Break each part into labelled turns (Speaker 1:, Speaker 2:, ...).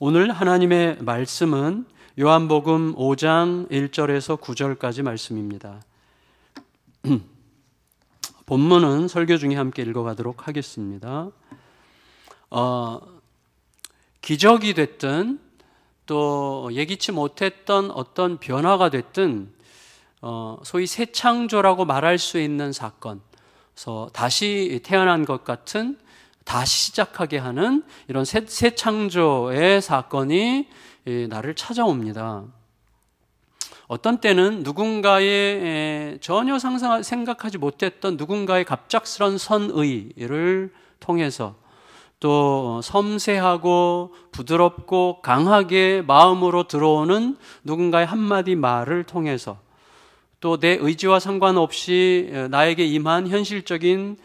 Speaker 1: 오늘 하나님의 말씀은 요한복음 5장 1절에서 9절까지 말씀입니다. 본문은 설교 중에 함께 읽어가도록 하겠습니다. 기적이 됐든 또 예기치 못했던 어떤 변화가 됐든 소위 새 창조라고 말할 수 있는 사건, 그래서 다시 태어난 것 같은, 다시 시작하게 하는 이런 새 창조의 사건이 나를 찾아옵니다. 어떤 때는 누군가의 전혀 생각하지 못했던 누군가의 갑작스런 선의를 통해서, 또 섬세하고 부드럽고 강하게 마음으로 들어오는 누군가의 한마디 말을 통해서, 또 내 의지와 상관없이 나에게 임한 현실적인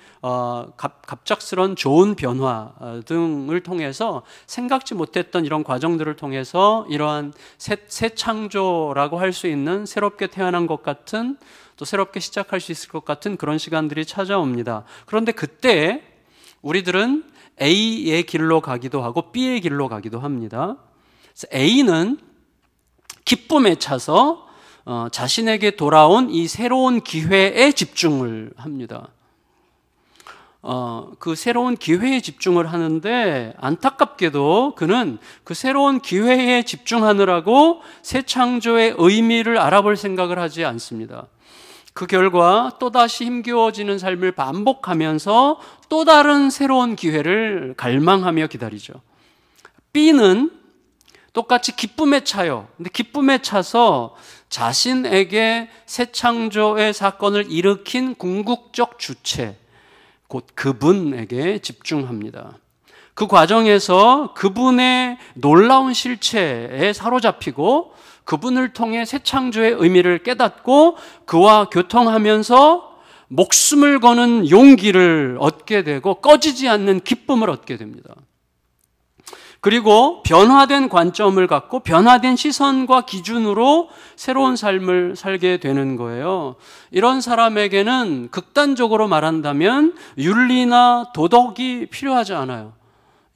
Speaker 1: 갑작스런 좋은 변화 등을 통해서 생각지 못했던 이런 과정들을 통해서 이러한 새 창조라고 할 수 있는, 새롭게 태어난 것 같은, 또 새롭게 시작할 수 있을 것 같은 그런 시간들이 찾아옵니다. 그런데 그때 우리들은 A의 길로 가기도 하고 B의 길로 가기도 합니다. 그래서 A는 기쁨에 차서 자신에게 돌아온 이 새로운 기회에 집중을 합니다. 그 새로운 기회에 집중을 하는데, 안타깝게도 그는 그 새로운 기회에 집중하느라고 새 창조의 의미를 알아볼 생각을 하지 않습니다. 그 결과 또다시 힘겨워지는 삶을 반복하면서 또 다른 새로운 기회를 갈망하며 기다리죠. B는 똑같이 기쁨에 차요. 근데 기쁨에 차서 자신에게 새 창조의 사건을 일으킨 궁극적 주체, 곧 그분에게 집중합니다. 그 과정에서 그분의 놀라운 실체에 사로잡히고 그분을 통해 새 창조의 의미를 깨닫고 그와 교통하면서 목숨을 거는 용기를 얻게 되고 꺼지지 않는 기쁨을 얻게 됩니다. 그리고 변화된 관점을 갖고 변화된 시선과 기준으로 새로운 삶을 살게 되는 거예요. 이런 사람에게는 극단적으로 말한다면 윤리나 도덕이 필요하지 않아요.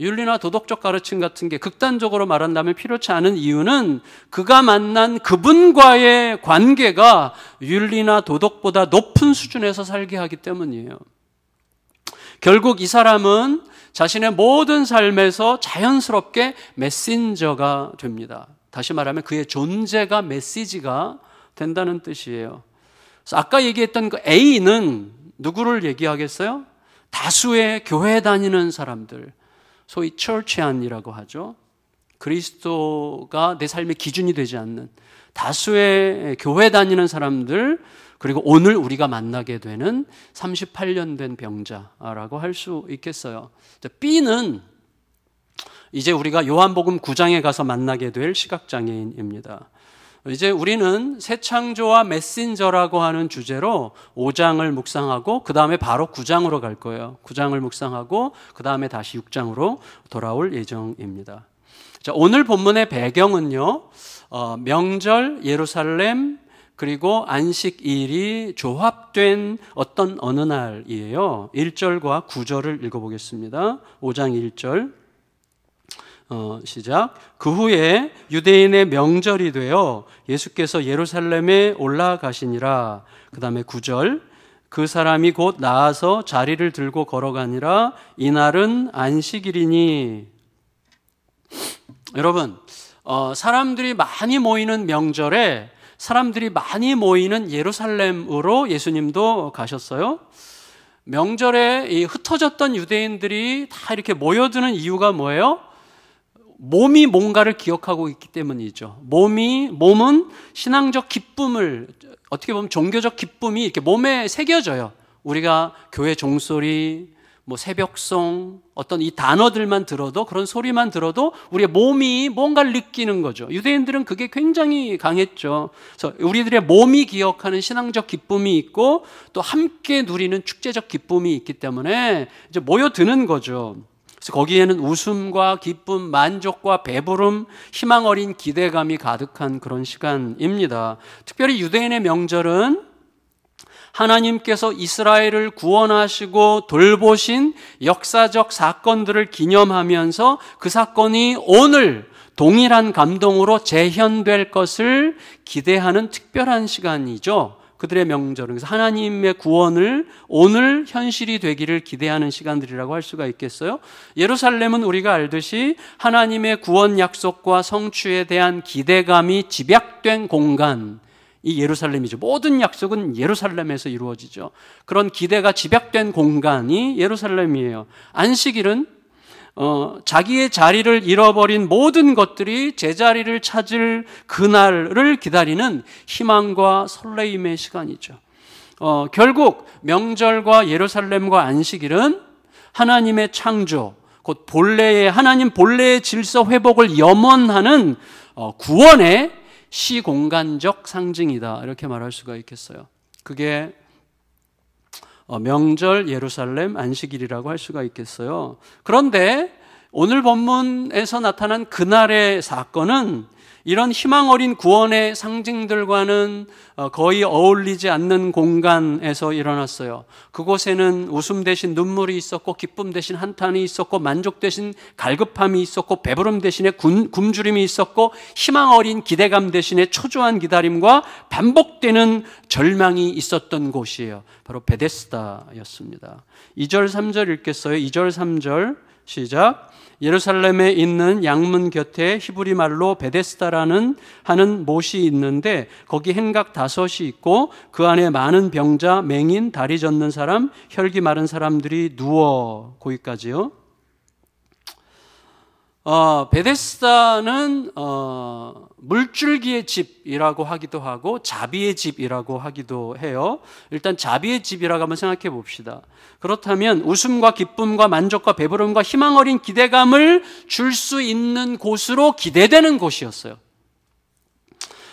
Speaker 1: 윤리나 도덕적 가르침 같은 게 극단적으로 말한다면 필요치 않은 이유는 그가 만난 그분과의 관계가 윤리나 도덕보다 높은 수준에서 살게 하기 때문이에요. 결국 이 사람은 자신의 모든 삶에서 자연스럽게 메신저가 됩니다. 다시 말하면 그의 존재가 메시지가 된다는 뜻이에요. 그래서 아까 얘기했던 그 A는 누구를 얘기하겠어요? 다수의 교회 다니는 사람들, 소위 처치안이라고 하죠. 그리스도가 내 삶의 기준이 되지 않는 다수의 교회 다니는 사람들, 그리고 오늘 우리가 만나게 되는 38년 된 병자라고 할 수 있겠어요. B는 이제 우리가 요한복음 9장에 가서 만나게 될 시각장애인입니다. 이제 우리는 새 창조와 메신저라고 하는 주제로 5장을 묵상하고 그 다음에 바로 9장으로 갈 거예요. 9장을 묵상하고 그 다음에 다시 6장으로 돌아올 예정입니다. 자, 오늘 본문의 배경은요, 명절 예루살렘 그리고 안식일이 조합된 어떤 어느 날이에요. 1절과 9절을 읽어보겠습니다. 5장 1절 시작. 그 후에 유대인의 명절이 되어 예수께서 예루살렘에 올라가시니라. 그 다음에 9절. 그 사람이 곧 나아서 자리를 들고 걸어가니라. 이날은 안식일이니. 여러분, 사람들이 많이 모이는 명절에 사람들이 많이 모이는 예루살렘으로 예수님도 가셨어요. 명절에 이 흩어졌던 유대인들이 다 이렇게 모여드는 이유가 뭐예요? 몸이 뭔가를 기억하고 있기 때문이죠. 몸은 신앙적 기쁨을, 어떻게 보면 종교적 기쁨이 이렇게 몸에 새겨져요. 우리가 교회 종소리, 새벽송, 어떤 이 단어들만 들어도, 그런 소리만 들어도 우리의 몸이 뭔가를 느끼는 거죠. 유대인들은 그게 굉장히 강했죠. 그래서 우리들의 몸이 기억하는 신앙적 기쁨이 있고 또 함께 누리는 축제적 기쁨이 있기 때문에 이제 모여드는 거죠. 그래서 거기에는 웃음과 기쁨, 만족과 배부름, 희망 어린 기대감이 가득한 그런 시간입니다. 특별히 유대인의 명절은 하나님께서 이스라엘을 구원하시고 돌보신 역사적 사건들을 기념하면서 그 사건이 오늘 동일한 감동으로 재현될 것을 기대하는 특별한 시간이죠. 그들의 명절은. 그래서 하나님의 구원을 오늘 현실이 되기를 기대하는 시간들이라고 할 수가 있겠어요. 예루살렘은 우리가 알듯이 하나님의 구원 약속과 성취에 대한 기대감이 집약된 공간, 이 예루살렘이죠. 모든 약속은 예루살렘에서 이루어지죠. 그런 기대가 집약된 공간이 예루살렘이에요. 안식일은 자기의 자리를 잃어버린 모든 것들이 제자리를 찾을 그날을 기다리는 희망과 설레임의 시간이죠. 결국 명절과 예루살렘과 안식일은 하나님의 창조, 곧 하나님 본래의 질서 회복을 염원하는 구원의 시공간적 상징이다, 이렇게 말할 수가 있겠어요. 그게 명절, 예루살렘, 안식일이라고 할 수가 있겠어요. 그런데 오늘 본문에서 나타난 그날의 사건은 이런 희망 어린 구원의 상징들과는 거의 어울리지 않는 공간에서 일어났어요. 그곳에는 웃음 대신 눈물이 있었고, 기쁨 대신 한탄이 있었고, 만족 대신 갈급함이 있었고, 배부름 대신에 굶주림이 있었고, 희망 어린 기대감 대신에 초조한 기다림과 반복되는 절망이 있었던 곳이에요. 바로 베데스다였습니다. 2절 3절 읽겠어요. 2절 3절 시작. 예루살렘에 있는 양문 곁에 히브리 말로 베데스다라는 하는 못이 있는데 거기 행각 5이 있고 그 안에 많은 병자, 맹인, 다리 젖는 사람, 혈기 마른 사람들이 누워. 거기까지요. 베데스다는 물줄기의 집이라고 하기도 하고 자비의 집이라고 하기도 해요. 일단 자비의 집이라고 한번 생각해 봅시다. 그렇다면 웃음과 기쁨과 만족과 배부름과 희망 어린 기대감을 줄 수 있는 곳으로 기대되는 곳이었어요.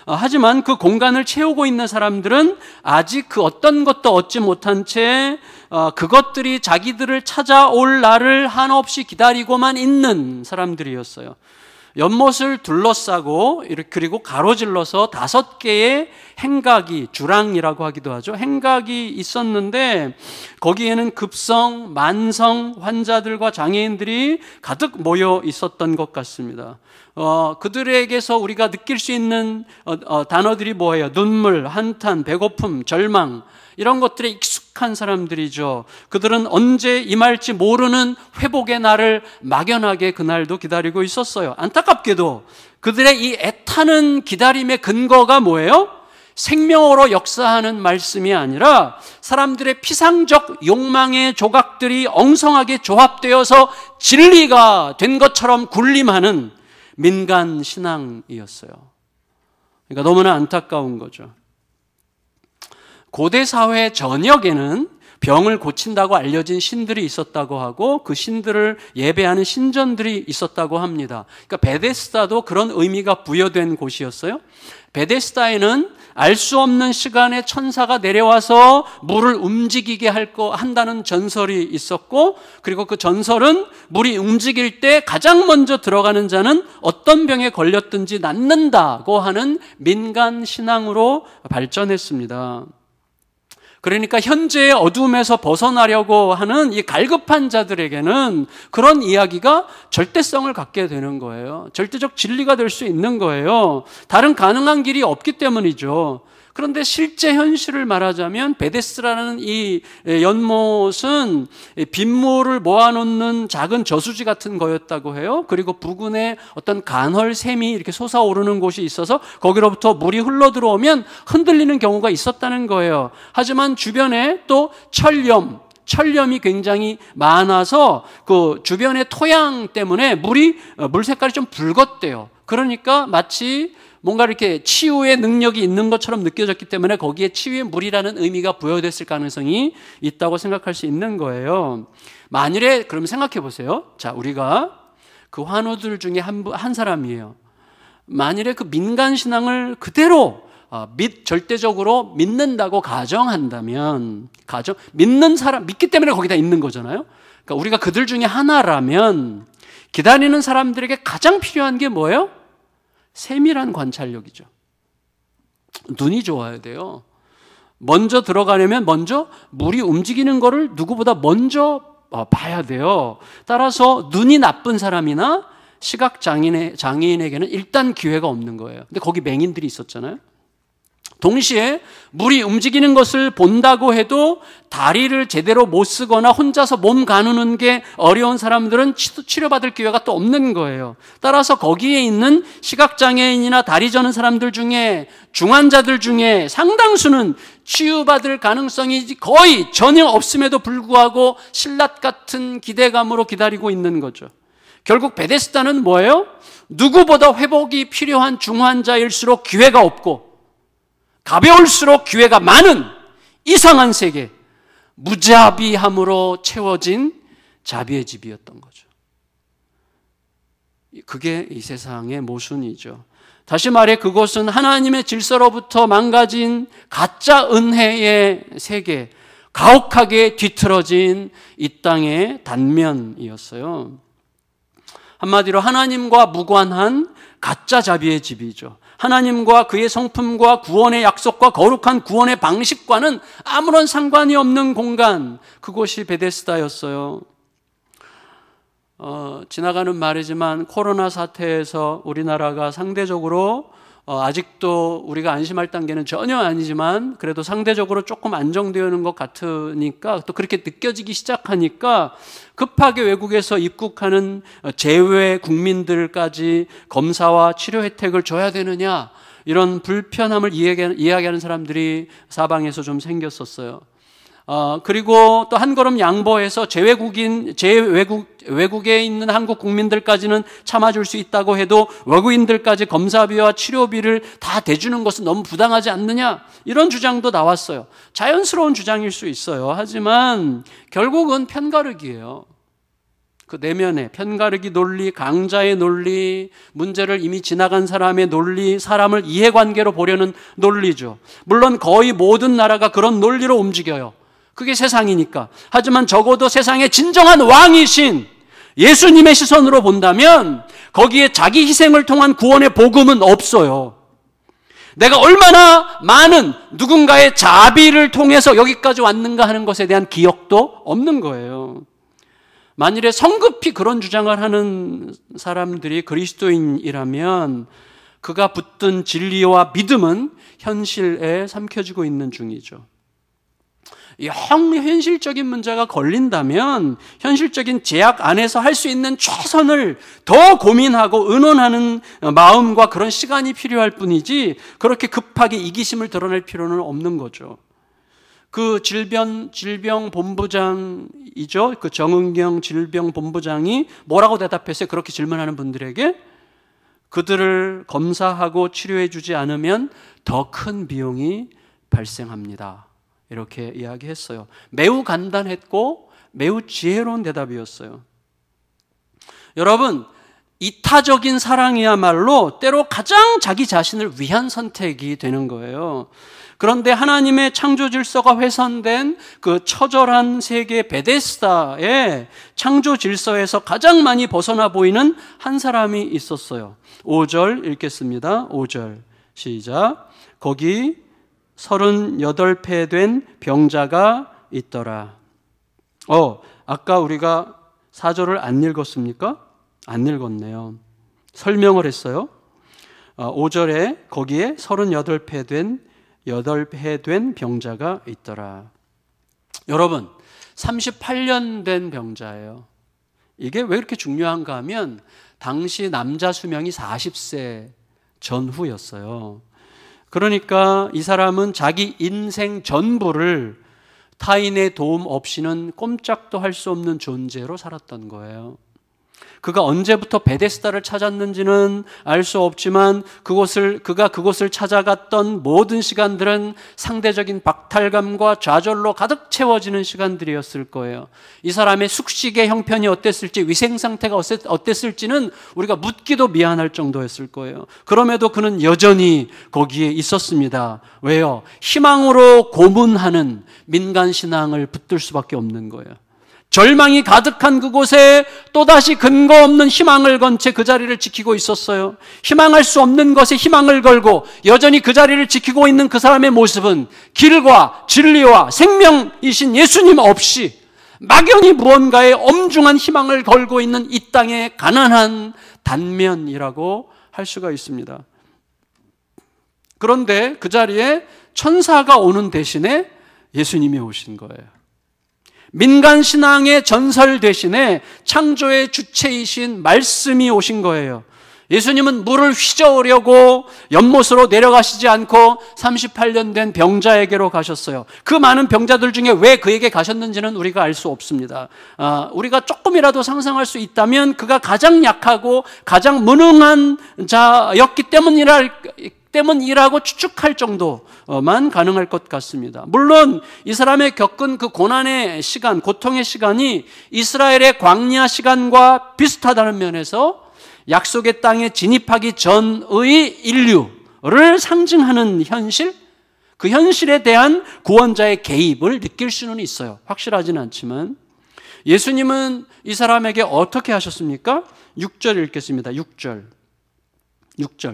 Speaker 1: 하지만 그 공간을 채우고 있는 사람들은 아직 그 어떤 것도 얻지 못한 채 그것들이 자기들을 찾아올 날을 한없이 기다리고만 있는 사람들이었어요. 연못을 둘러싸고 그리고 가로질러서 5개의 행각이, 주랑이라고 하기도 하죠. 행각이 있었는데 거기에는 급성, 만성 환자들과 장애인들이 가득 모여 있었던 것 같습니다. 그들에게서 우리가 느낄 수 있는 단어들이 뭐예요? 눈물, 한탄, 배고픔, 절망, 이런 것들에 익숙한 사람들이죠. 그들은 언제 임할지 모르는 회복의 날을 막연하게 그날도 기다리고 있었어요. 안타깝게도 그들의 이 애타는 기다림의 근거가 뭐예요? 생명으로 역사하는 말씀이 아니라 사람들의 피상적 욕망의 조각들이 엉성하게 조합되어서 진리가 된 것처럼 군림하는 민간 신앙이었어요. 그러니까 너무나 안타까운 거죠. 고대 사회 전역에는 병을 고친다고 알려진 신들이 있었다고 하고 그 신들을 예배하는 신전들이 있었다고 합니다. 그러니까 베데스다도 그런 의미가 부여된 곳이었어요. 베데스다에는 알 수 없는 시간에 천사가 내려와서 물을 움직이게 한다는 전설이 있었고, 그리고 그 전설은 물이 움직일 때 가장 먼저 들어가는 자는 어떤 병에 걸렸든지 낫는다고 하는 민간 신앙으로 발전했습니다. 그러니까 현재의 어둠에서 벗어나려고 하는 이 갈급한 자들에게는 그런 이야기가 절대성을 갖게 되는 거예요. 절대적 진리가 될 수 있는 거예요. 다른 가능한 길이 없기 때문이죠. 그런데 실제 현실을 말하자면 베데스다라는 이 연못은 빗물을 모아놓는 작은 저수지 같은 거였다고 해요. 그리고 부근에 어떤 간헐샘이 이렇게 솟아오르는 곳이 있어서 거기로부터 물이 흘러들어오면 흔들리는 경우가 있었다는 거예요. 하지만 주변에 또 철염이 굉장히 많아서 그 주변의 토양 때문에 물 색깔이 좀 붉었대요. 그러니까 마치 뭔가 이렇게 치유의 능력이 있는 것처럼 느껴졌기 때문에 거기에 치유의 물이라는 의미가 부여됐을 가능성이 있다고 생각할 수 있는 거예요. 만일에, 그럼 생각해 보세요. 자, 우리가 그 환우들 중에 한 사람이에요. 만일에 그 민간 신앙을 그대로 절대적으로 믿는다고 가정한다면, 믿는 사람, 믿기 때문에 거기다 있는 거잖아요. 그러니까 우리가 그들 중에 하나라면 기다리는 사람들에게 가장 필요한 게 뭐예요? 세밀한 관찰력이죠. 눈이 좋아야 돼요. 먼저 들어가려면 먼저 물이 움직이는 거를 누구보다 먼저 봐야 돼요. 따라서 눈이 나쁜 사람이나 장애인에게는 일단 기회가 없는 거예요. 근데 거기 맹인들이 있었잖아요. 동시에 물이 움직이는 것을 본다고 해도 다리를 제대로 못 쓰거나 혼자서 몸 가누는 게 어려운 사람들은 치료받을 기회가 또 없는 거예요. 따라서 거기에 있는 시각장애인이나 다리 저는 사람들 중에 중환자들 중에 상당수는 치유받을 가능성이 거의 전혀 없음에도 불구하고 신라 같은 기대감으로 기다리고 있는 거죠. 결국 베데스다는 뭐예요? 누구보다 회복이 필요한 중환자일수록 기회가 없고 가벼울수록 기회가 많은 이상한 세계, 무자비함으로 채워진 자비의 집이었던 거죠. 그게 이 세상의 모순이죠. 다시 말해 그곳은 하나님의 질서로부터 망가진 가짜 은혜의 세계, 가혹하게 뒤틀어진 이 땅의 단면이었어요. 한마디로 하나님과 무관한 가짜 자비의 집이죠. 하나님과 그의 성품과 구원의 약속과 거룩한 구원의 방식과는 아무런 상관이 없는 공간, 그곳이 베데스다였어요. 지나가는 말이지만 코로나 사태에서 우리나라가 상대적으로 아직도 우리가 안심할 단계는 전혀 아니지만 그래도 상대적으로 조금 안정되어 있는 것 같으니까 또 그렇게 느껴지기 시작하니까 급하게 외국에서 입국하는 제외 국민들까지 검사와 치료 혜택을 줘야 되느냐 이런 불편함을 이야기하는 사람들이 사방에서 좀 생겼었어요. 그리고 또 한 걸음 양보해서 외국에 있는 한국 국민들까지는 참아줄 수 있다고 해도 외국인들까지 검사비와 치료비를 다 대주는 것은 너무 부당하지 않느냐 이런 주장도 나왔어요. 자연스러운 주장일 수 있어요. 하지만 결국은 편가르기예요. 그 내면에 편가르기 논리, 강자의 논리, 문제를 이미 지나간 사람의 논리, 사람을 이해관계로 보려는 논리죠. 물론 거의 모든 나라가 그런 논리로 움직여요. 그게 세상이니까. 하지만 적어도 세상의 진정한 왕이신 예수님의 시선으로 본다면 거기에 자기 희생을 통한 구원의 복음은 없어요. 내가 얼마나 많은 누군가의 자비를 통해서 여기까지 왔는가 하는 것에 대한 기억도 없는 거예요. 만일에 성급히 그런 주장을 하는 사람들이 그리스도인이라면 그가 붙든 진리와 믿음은 현실에 삼켜지고 있는 중이죠. 현실적인 문제가 걸린다면 현실적인 제약 안에서 할 수 있는 최선을 더 고민하고 의논하는 마음과 그런 시간이 필요할 뿐이지 그렇게 급하게 이기심을 드러낼 필요는 없는 거죠. 그 질병본부장이죠. 그 정은경 질병본부장이 뭐라고 대답했어요? 그렇게 질문하는 분들에게 그들을 검사하고 치료해 주지 않으면 더 큰 비용이 발생합니다. 이렇게 이야기했어요. 매우 간단했고 매우 지혜로운 대답이었어요. 여러분, 이타적인 사랑이야말로 때로 가장 자기 자신을 위한 선택이 되는 거예요. 그런데 하나님의 창조 질서가 훼손된 그 처절한 세계 베데스다의 창조 질서에서 가장 많이 벗어나 보이는 한 사람이 있었어요. 5절 읽겠습니다. 5절 시작. 거기 38배 된 병자가 있더라. 아까 우리가 4절을 안 읽었습니까? 안 읽었네요. 설명을 했어요. 5절에 거기에 38배 된 병자가 있더라. 여러분, 38년 된 병자예요. 이게 왜 이렇게 중요한가 하면 당시 남자 수명이 40세 전후였어요. 그러니까 이 사람은 자기 인생 전부를 타인의 도움 없이는 꼼짝도 할 수 없는 존재로 살았던 거예요. 그가 언제부터 베데스다를 찾았는지는 알 수 없지만 그가 그곳을 찾아갔던 모든 시간들은 상대적인 박탈감과 좌절로 가득 채워지는 시간들이었을 거예요. 이 사람의 숙식의 형편이 어땠을지, 위생 상태가 어땠을지는 우리가 묻기도 미안할 정도였을 거예요. 그럼에도 그는 여전히 거기에 있었습니다. 왜요? 희망으로 고문하는 민간 신앙을 붙들 수밖에 없는 거예요. 절망이 가득한 그곳에 또다시 근거 없는 희망을 건 채 그 자리를 지키고 있었어요. 희망할 수 없는 것에 희망을 걸고 여전히 그 자리를 지키고 있는 그 사람의 모습은 길과 진리와 생명이신 예수님 없이 막연히 무언가에 엄중한 희망을 걸고 있는 이 땅의 가난한 단면이라고 할 수가 있습니다. 그런데 그 자리에 천사가 오는 대신에 예수님이 오신 거예요. 민간 신앙의 전설 대신에 창조의 주체이신 말씀이 오신 거예요. 예수님은 물을 휘저으려고 연못으로 내려가시지 않고 38년 된 병자에게로 가셨어요. 그 많은 병자들 중에 왜 그에게 가셨는지는 우리가 알 수 없습니다. 우리가 조금이라도 상상할 수 있다면 그가 가장 약하고 가장 무능한 자였기 때문이라고 추측할 정도만 가능할 것 같습니다. 물론 이 사람의 겪은 그 고난의 시간, 고통의 시간이 이스라엘의 광야 시간과 비슷하다는 면에서 약속의 땅에 진입하기 전의 인류를 상징하는 현실, 그 현실에 대한 구원자의 개입을 느낄 수는 있어요. 확실하지는 않지만 예수님은 이 사람에게 어떻게 하셨습니까? 6절 읽겠습니다. 6절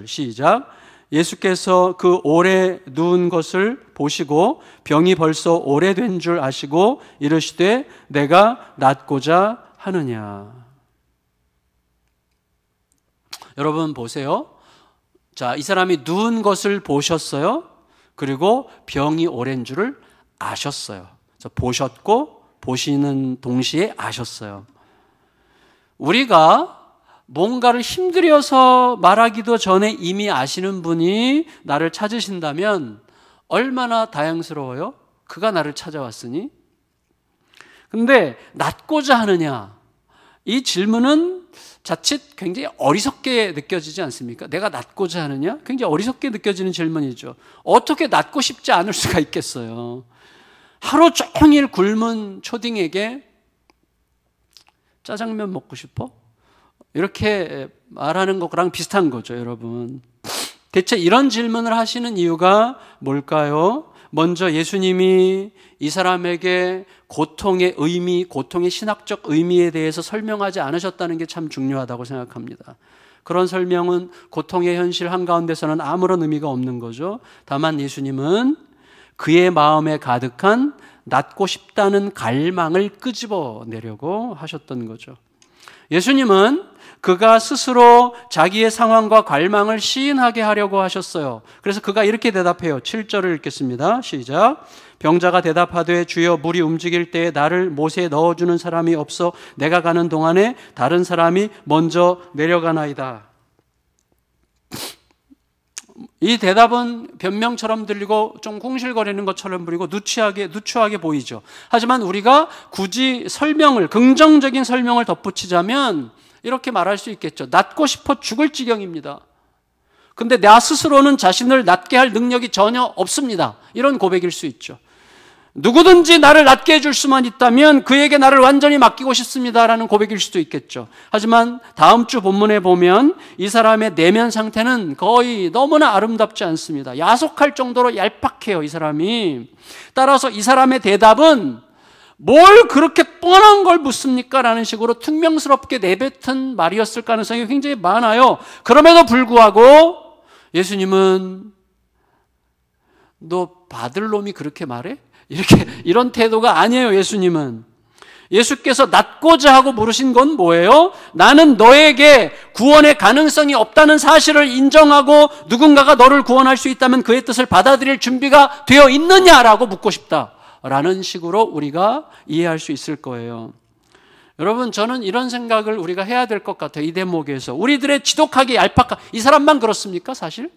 Speaker 1: 시작. 예수께서 그 오래 누운 것을 보시고 병이 벌써 오래된 줄 아시고 이르시되 내가 낫고자 하느냐. 여러분 보세요. 자, 이 사람이 누운 것을 보셨어요. 그리고 병이 오랜 줄을 아셨어요. 보셨고 보시는 동시에 아셨어요. 우리가 뭔가를 힘들여서 말하기도 전에 이미 아시는 분이 나를 찾으신다면 얼마나 다행스러워요? 그가 나를 찾아왔으니. 근데 낫고자 하느냐? 이 질문은 자칫 굉장히 어리석게 느껴지지 않습니까? 내가 낫고자 하느냐? 굉장히 어리석게 느껴지는 질문이죠. 어떻게 낫고 싶지 않을 수가 있겠어요? 하루 종일 굶은 초딩에게 짜장면 먹고 싶어? 이렇게 말하는 것랑 비슷한 거죠, 여러분. 대체 이런 질문을 하시는 이유가 뭘까요? 먼저 예수님이 이 사람에게 고통의 의미, 고통의 신학적 의미에 대해서 설명하지 않으셨다는 게 참 중요하다고 생각합니다. 그런 설명은 고통의 현실 한가운데서는 아무런 의미가 없는 거죠. 다만 예수님은 그의 마음에 가득한 낫고 싶다는 갈망을 끄집어내려고 하셨던 거죠. 예수님은 그가 스스로 자기의 상황과 갈망을 시인하게 하려고 하셨어요. 그래서 그가 이렇게 대답해요. 7절을 읽겠습니다. 시작. 병자가 대답하되 주여 물이 움직일 때에 나를 못에 넣어주는 사람이 없어 내가 가는 동안에 다른 사람이 먼저 내려가나이다. 이 대답은 변명처럼 들리고 좀 궁실거리는 것처럼 보이고 누추하게 보이죠. 하지만 우리가 굳이 긍정적인 설명을 덧붙이자면 이렇게 말할 수 있겠죠. 낫고 싶어 죽을 지경입니다. 근데 나 스스로는 자신을 낫게 할 능력이 전혀 없습니다. 이런 고백일 수 있죠. 누구든지 나를 낫게 해줄 수만 있다면 그에게 나를 완전히 맡기고 싶습니다라는 고백일 수도 있겠죠. 하지만 다음 주 본문에 보면 이 사람의 내면 상태는 거의 너무나 아름답지 않습니다. 야속할 정도로 얄팍해요, 이 사람이. 따라서 이 사람의 대답은 뭘 그렇게 뻔한 걸 묻습니까? 라는 식으로 퉁명스럽게 내뱉은 말이었을 가능성이 굉장히 많아요. 그럼에도 불구하고 예수님은 너 받을 놈이 그렇게 말해? 이런 태도가 아니에요, 예수님은. 예수께서 낫고자 하고 물으신 건 뭐예요? 나는 너에게 구원의 가능성이 없다는 사실을 인정하고 누군가가 너를 구원할 수 있다면 그의 뜻을 받아들일 준비가 되어 있느냐라고 묻고 싶다라는 식으로 우리가 이해할 수 있을 거예요. 여러분, 저는 이런 생각을 우리가 해야 될 것 같아요. 이 대목에서 우리들의 지독하게 얄팍한, 이 사람만 그렇습니까, 사실?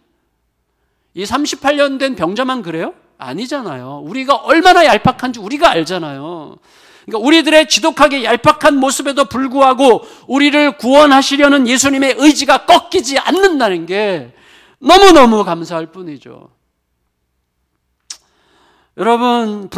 Speaker 1: 이 38년 된 병자만 그래요? 아니잖아요. 우리가 얼마나 얄팍한지 우리가 알잖아요. 그러니까 우리들의 지독하게 얄팍한 모습에도 불구하고 우리를 구원하시려는 예수님의 의지가 꺾이지 않는다는 게 너무너무 감사할 뿐이죠. 여러분,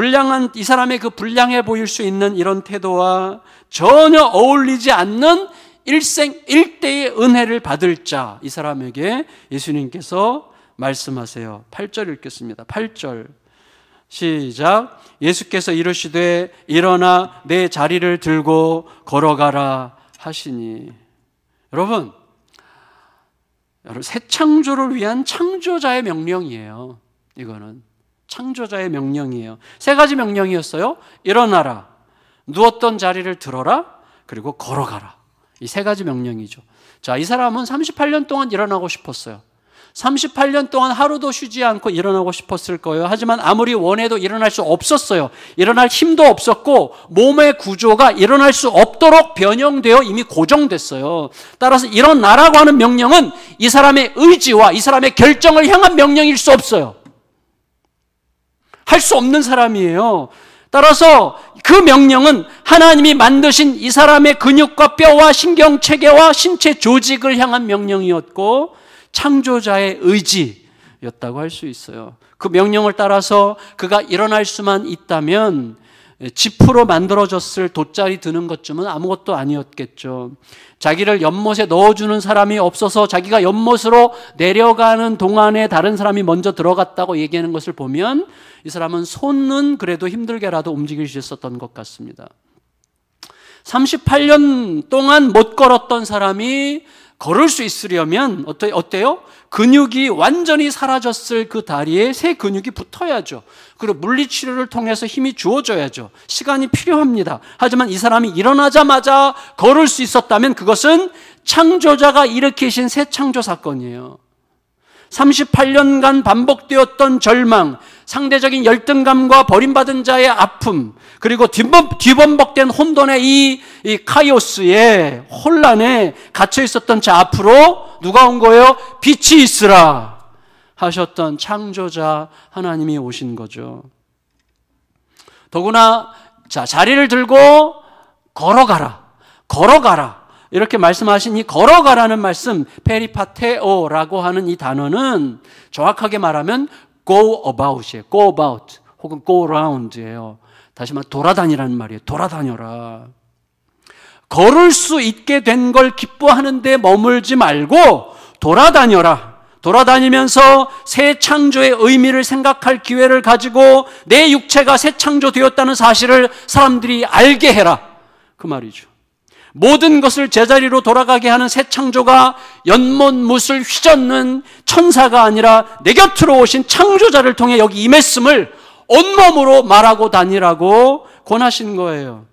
Speaker 1: 이 사람의 그 불량해 보일 수 있는 이런 태도와 전혀 어울리지 않는 일생일대의 은혜를 받을 자, 이 사람에게 예수님께서 말씀하세요. 8절 읽겠습니다. 8절 시작. 예수께서 이르시되 일어나 내 자리를 들고 걸어가라 하시니. 여러분, 새 창조를 위한 창조자의 명령이에요. 이거는 창조자의 명령이에요. 세 가지 명령이었어요. 일어나라, 누웠던 자리를 들어라. 그리고 걸어가라. 이 세 가지 명령이죠. 자, 이 사람은 38년 동안 일어나고 싶었어요. 38년 동안 하루도 쉬지 않고 일어나고 싶었을 거예요. 하지만 아무리 원해도 일어날 수 없었어요. 일어날 힘도 없었고 몸의 구조가 일어날 수 없도록 변형되어 이미 고정됐어요. 따라서 일어나라고 하는 명령은 이 사람의 의지와 이 사람의 결정을 향한 명령일 수 없어요. 할 수 없는 사람이에요. 따라서 그 명령은 하나님이 만드신 이 사람의 근육과 뼈와 신경체계와 신체 조직을 향한 명령이었고 창조자의 의지였다고 할 수 있어요. 그 명령을 따라서 그가 일어날 수만 있다면 지프로 만들어졌을 돗자리 드는 것쯤은 아무것도 아니었겠죠. 자기를 연못에 넣어주는 사람이 없어서 자기가 연못으로 내려가는 동안에 다른 사람이 먼저 들어갔다고 얘기하는 것을 보면 이 사람은 손은 그래도 힘들게라도 움직일 수 있었던 것 같습니다. 38년 동안 못 걸었던 사람이 걸을 수 있으려면 어때요? 근육이 완전히 사라졌을 그 다리에 새 근육이 붙어야죠. 그리고 물리치료를 통해서 힘이 주어져야죠. 시간이 필요합니다. 하지만 이 사람이 일어나자마자 걸을 수 있었다면 그것은 창조자가 일으키신 새 창조 사건이에요. 38년간 반복되었던 절망, 상대적인 열등감과 버림받은 자의 아픔, 그리고 뒤범벅된 혼돈의 이 카이오스의 혼란에 갇혀 있었던 자 앞으로 누가 온 거예요? 빛이 있으라 하셨던 창조자 하나님이 오신 거죠. 더구나 자리를 들고 걸어가라 이렇게 말씀하신 이 걸어가라는 말씀, 페리파테오라고 하는 이 단어는 정확하게 말하면 go about이에요. go about 혹은 go around이에요. 다시 말해 돌아다니라는 말이에요. 돌아다녀라. 걸을 수 있게 된 걸 기뻐하는데 머물지 말고 돌아다녀라. 돌아다니면서 새 창조의 의미를 생각할 기회를 가지고 내 육체가 새 창조되었다는 사실을 사람들이 알게 해라. 그 말이죠. 모든 것을 제자리로 돌아가게 하는 새 창조가 연못못을 휘젓는 천사가 아니라 내 곁으로 오신 창조자를 통해 여기 임했음을 온몸으로 말하고 다니라고 권하신 거예요.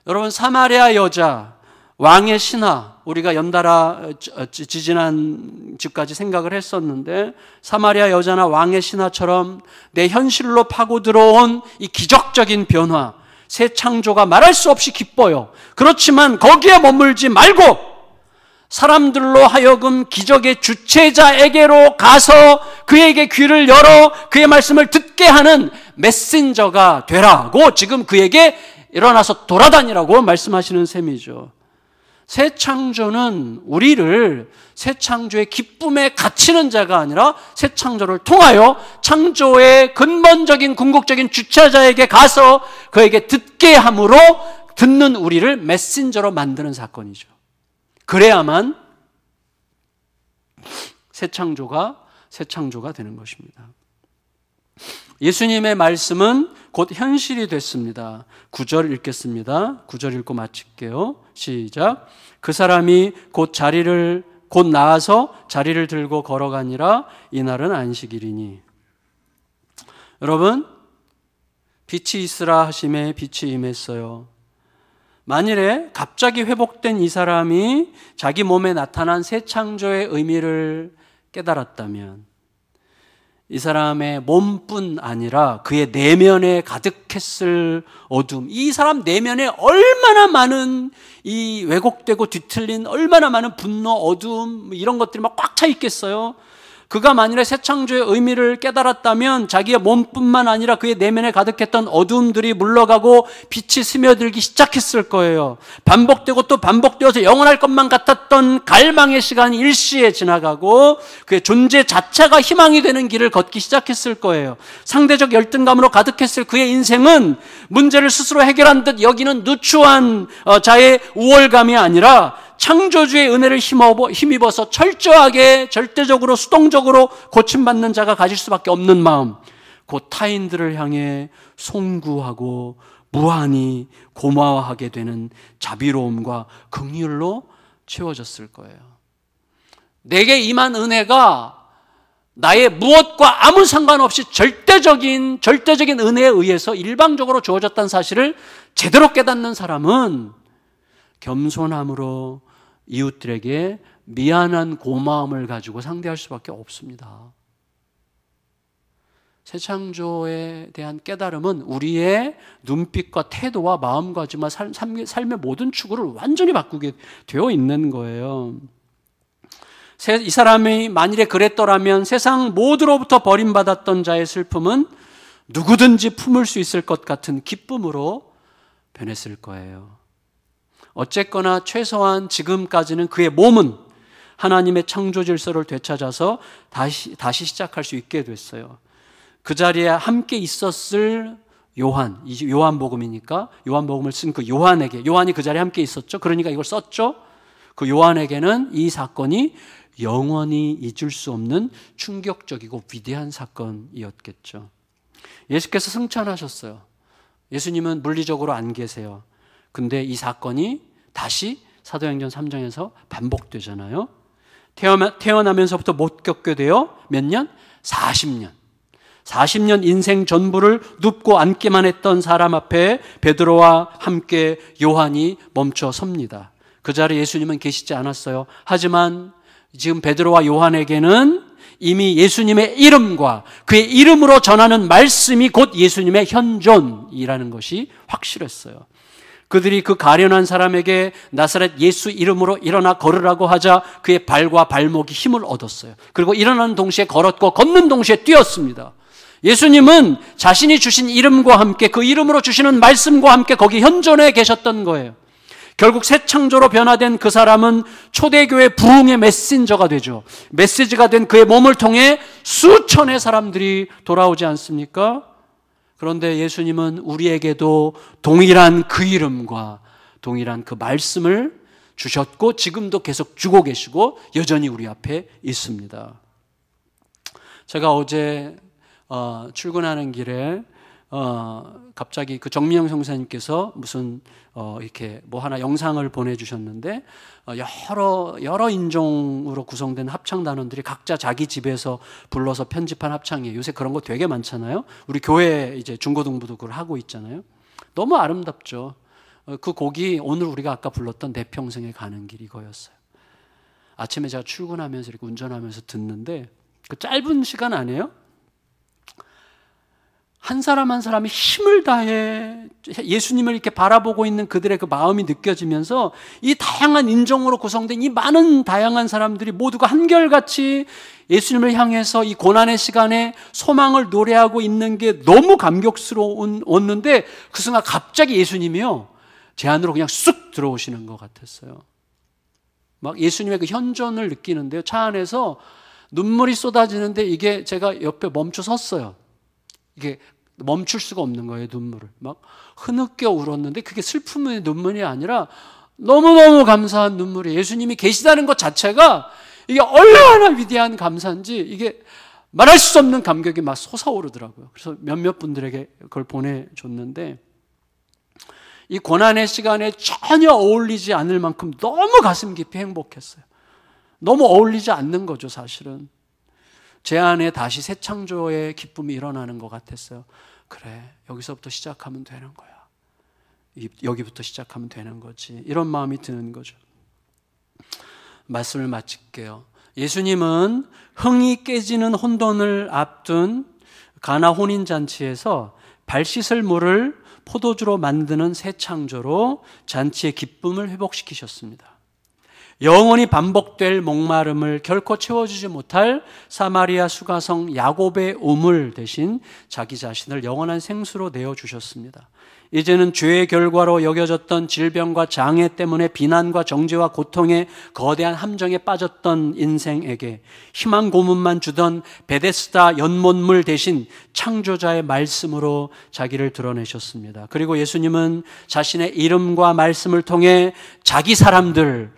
Speaker 1: 여러분, 사마리아 여자, 왕의 신하, 우리가 연달아 지지난 주까지 생각을 했었는데 사마리아 여자나 왕의 신하처럼 내 현실로 파고 들어온 이 기적적인 변화, 새 창조가 말할 수 없이 기뻐요. 그렇지만 거기에 머물지 말고 사람들로 하여금 기적의 주체자에게로 가서 그에게 귀를 열어 그의 말씀을 듣게 하는 메신저가 되라고 지금 그에게 일어나서 돌아다니라고 말씀하시는 셈이죠. 새 창조는 우리를 새 창조의 기쁨에 갇히는 자가 아니라 새 창조를 통하여 창조의 근본적인 궁극적인 주체자에게 가서 그에게 듣게 함으로 듣는 우리를 메신저로 만드는 사건이죠. 그래야만 새 창조가 되는 것입니다. 예수님의 말씀은 곧 현실이 됐습니다. 9절 읽겠습니다. 9절 읽고 마칠게요. 시작. 그 사람이 곧 나아서 자리를 들고 걸어가니라. 이날은 안식일이니. 여러분, 빛이 있으라 하심에 빛이 임했어요. 만일에 갑자기 회복된 이 사람이 자기 몸에 나타난 새 창조의 의미를 깨달았다면 이 사람의 몸뿐 아니라 그의 내면에 가득했을 어둠, 이 사람 내면에 얼마나 많은 이 왜곡되고 뒤틀린 얼마나 많은 분노, 어둠 이런 것들이 막 꽉 차 있겠어요. 그가 만일에 새 창조의 의미를 깨달았다면 자기의 몸뿐만 아니라 그의 내면에 가득했던 어둠들이 물러가고 빛이 스며들기 시작했을 거예요. 반복되고 또 반복되어서 영원할 것만 같았던 갈망의 시간이 일시에 지나가고 그의 존재 자체가 희망이 되는 길을 걷기 시작했을 거예요. 상대적 열등감으로 가득했을 그의 인생은 문제를 스스로 해결한 듯 여기는 누추한 자의 우월감이 아니라 창조주의 은혜를 힘입어서 철저하게 절대적으로 수동적으로 고침받는 자가 가질 수밖에 없는 마음, 곧 타인들을 향해 송구하고 무한히 고마워하게 되는 자비로움과 긍휼로 채워졌을 거예요. 내게 임한 은혜가 나의 무엇과 아무 상관없이 절대적인 은혜에 의해서 일방적으로 주어졌다는 사실을 제대로 깨닫는 사람은 겸손함으로 이웃들에게 미안한 고마움을 가지고 상대할 수밖에 없습니다. 새 창조에 대한 깨달음은 우리의 눈빛과 태도와 마음가짐과 삶의 모든 추구를 완전히 바꾸게 되어 있는 거예요. 이 사람이 만일에 그랬더라면 세상 모두로부터 버림받았던 자의 슬픔은 누구든지 품을 수 있을 것 같은 기쁨으로 변했을 거예요. 어쨌거나 최소한 지금까지는 그의 몸은 하나님의 창조 질서를 되찾아서 다시 시작할 수 있게 됐어요. 그 자리에 함께 있었을 요한복음이니까 요한복음을 쓴 그 요한이 그 자리에 함께 있었죠. 그러니까 이걸 썼죠. 그 요한에게는 이 사건이 영원히 잊을 수 없는 충격적이고 위대한 사건이었겠죠. 예수께서 승천하셨어요. 예수님은 물리적으로 안 계세요. 근데 이 사건이 다시 사도행전 3장에서 반복되잖아요. 태어나면서부터 못 겪게 되어 몇 년? 40년 인생 전부를 눕고 앉기만 했던 사람 앞에 베드로와 함께 요한이 멈춰 섭니다. 그 자리에 예수님은 계시지 않았어요. 하지만 지금 베드로와 요한에게는 이미 예수님의 이름과 그의 이름으로 전하는 말씀이 곧 예수님의 현존이라는 것이 확실했어요. 그들이 그 가련한 사람에게 나사렛 예수 이름으로 일어나 걸으라고 하자 그의 발과 발목이 힘을 얻었어요. 그리고 일어나는 동시에 걸었고 걷는 동시에 뛰었습니다. 예수님은 자신이 주신 이름과 함께 그 이름으로 주시는 말씀과 함께 거기 현존해 계셨던 거예요. 결국 새 창조로 변화된 그 사람은 초대교회 부흥의 메신저가 되죠. 메시지가 된 그의 몸을 통해 수천의 사람들이 돌아오지 않습니까? 그런데 예수님은 우리에게도 동일한 그 이름과 동일한 그 말씀을 주셨고 지금도 계속 주고 계시고 여전히 우리 앞에 있습니다. 제가 어제 출근하는 길에 갑자기 그 정민영 성사님께서 무슨 이렇게 뭐 하나 영상을 보내주셨는데 여러 인종으로 구성된 합창단원들이 각자 자기 집에서 불러서 편집한 합창이에요. 요새 그런 거 되게 많잖아요. 우리 교회 이제 중고등부도 그걸 하고 있잖아요. 너무 아름답죠. 그 곡이 오늘 우리가 아까 불렀던 내 평생에 가는 길 이거였어요. 아침에 제가 출근하면서 이렇게 운전하면서 듣는데 그 짧은 시간 안에요. 한 사람 한 사람이 힘을 다해 예수님을 이렇게 바라보고 있는 그들의 그 마음이 느껴지면서 이 다양한 인종으로 구성된 이 많은 다양한 사람들이 모두가 한결같이 예수님을 향해서 이 고난의 시간에 소망을 노래하고 있는 게 너무 감격스러웠는데 그 순간 갑자기 예수님이요 제 안으로 그냥 쑥 들어오시는 것 같았어요. 막 예수님의 그 현존을 느끼는데요. 차 안에서 눈물이 쏟아지는데 이게 제가 옆에 멈춰 섰어요. 이게 멈출 수가 없는 거예요, 눈물을. 막 흐느껴 울었는데 그게 슬픔의 눈물이 아니라 너무너무 감사한 눈물이 예수님이 계시다는 것 자체가 이게 얼마나 위대한 감사인지 이게 말할 수 없는 감격이 막 솟아오르더라고요. 그래서 몇몇 분들에게 그걸 보내줬는데 이 고난의 시간에 전혀 어울리지 않을 만큼 너무 가슴 깊이 행복했어요. 너무 어울리지 않는 거죠, 사실은. 제 안에 다시 새 창조의 기쁨이 일어나는 것 같았어요. 그래, 여기서부터 시작하면 되는 거야. 여기부터 시작하면 되는 거지. 이런 마음이 드는 거죠. 말씀을 마칠게요. 예수님은 흥이 깨지는 혼돈을 앞둔 가나 혼인잔치에서 발 씻을 물을 포도주로 만드는 새 창조로 잔치의 기쁨을 회복시키셨습니다. 영원히 반복될 목마름을 결코 채워주지 못할 사마리아 수가성 야곱의 우물 대신 자기 자신을 영원한 생수로 내어주셨습니다. 이제는 죄의 결과로 여겨졌던 질병과 장애 때문에 비난과 정죄와 고통의 거대한 함정에 빠졌던 인생에게 희망 고문만 주던 베데스다 연못물 대신 창조자의 말씀으로 자기를 드러내셨습니다. 그리고 예수님은 자신의 이름과 말씀을 통해 자기 사람들,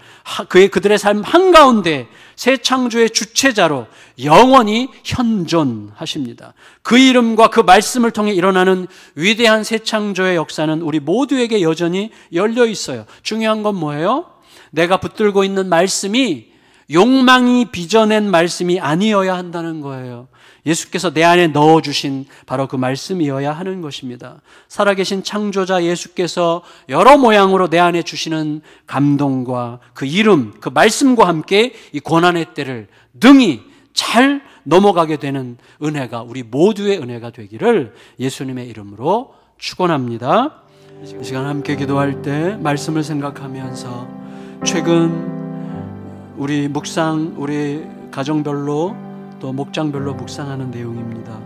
Speaker 1: 그들의 삶 한가운데 새 창조의 주체자로 영원히 현존하십니다. 그 이름과 그 말씀을 통해 일어나는 위대한 새 창조의 역사는 우리 모두에게 여전히 열려 있어요. 중요한 건 뭐예요? 내가 붙들고 있는 말씀이 욕망이 빚어낸 말씀이 아니어야 한다는 거예요. 예수께서 내 안에 넣어주신 바로 그 말씀이어야 하는 것입니다. 살아계신 창조자 예수께서 여러 모양으로 내 안에 주시는 감동과 그 이름, 그 말씀과 함께 이 고난의 때를 능히 잘 넘어가게 되는 은혜가 우리 모두의 은혜가 되기를 예수님의 이름으로 축원합니다. 이 시간 함께 기도할 때 말씀을 생각하면서 최근 우리 가정별로 또 목장별로 묵상하는 내용입니다.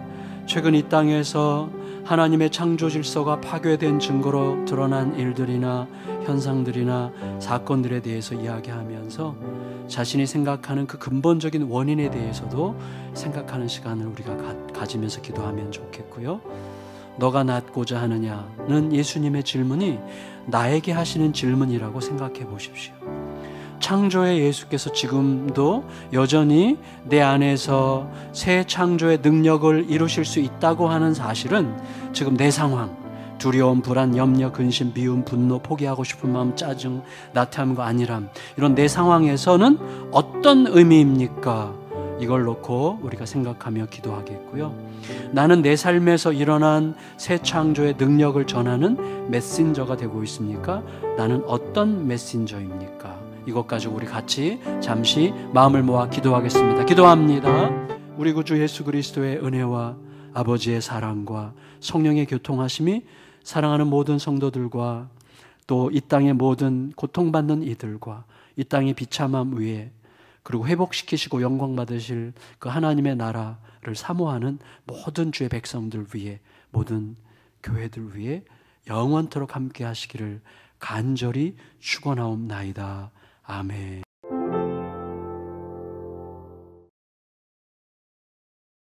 Speaker 1: 최근 이 땅에서 하나님의 창조 질서가 파괴된 증거로 드러난 일들이나 현상들이나 사건들에 대해서 이야기하면서 자신이 생각하는 그 근본적인 원인에 대해서도 생각하는 시간을 우리가 가지면서 기도하면 좋겠고요. 너가 낫고자 하느냐는 예수님의 질문이 나에게 하시는 질문이라고 생각해 보십시오. 창조의 예수께서 지금도 여전히 내 안에서 새 창조의 능력을 이루실 수 있다고 하는 사실은 지금 내 상황, 두려움, 불안, 염려, 근심, 미움, 분노, 포기하고 싶은 마음, 짜증, 나태함과 안일함, 이런 내 상황에서는 어떤 의미입니까? 이걸 놓고 우리가 생각하며 기도하겠고요. 나는 내 삶에서 일어난 새 창조의 능력을 전하는 메신저가 되고 있습니까? 나는 어떤 메신저입니까? 이것 가지고 우리 같이 잠시 마음을 모아 기도하겠습니다. 기도합니다. 우리 구주 예수 그리스도의 은혜와 아버지의 사랑과 성령의 교통하심이 사랑하는 모든 성도들과 또 이 땅의 모든 고통받는 이들과 이 땅의 비참함 위에 그리고 회복시키시고 영광 받으실 그 하나님의 나라를 사모하는 모든 주의 백성들 위해, 모든 교회들 위해 영원토록 함께 하시기를 간절히 축원하옵나이다. 아멘.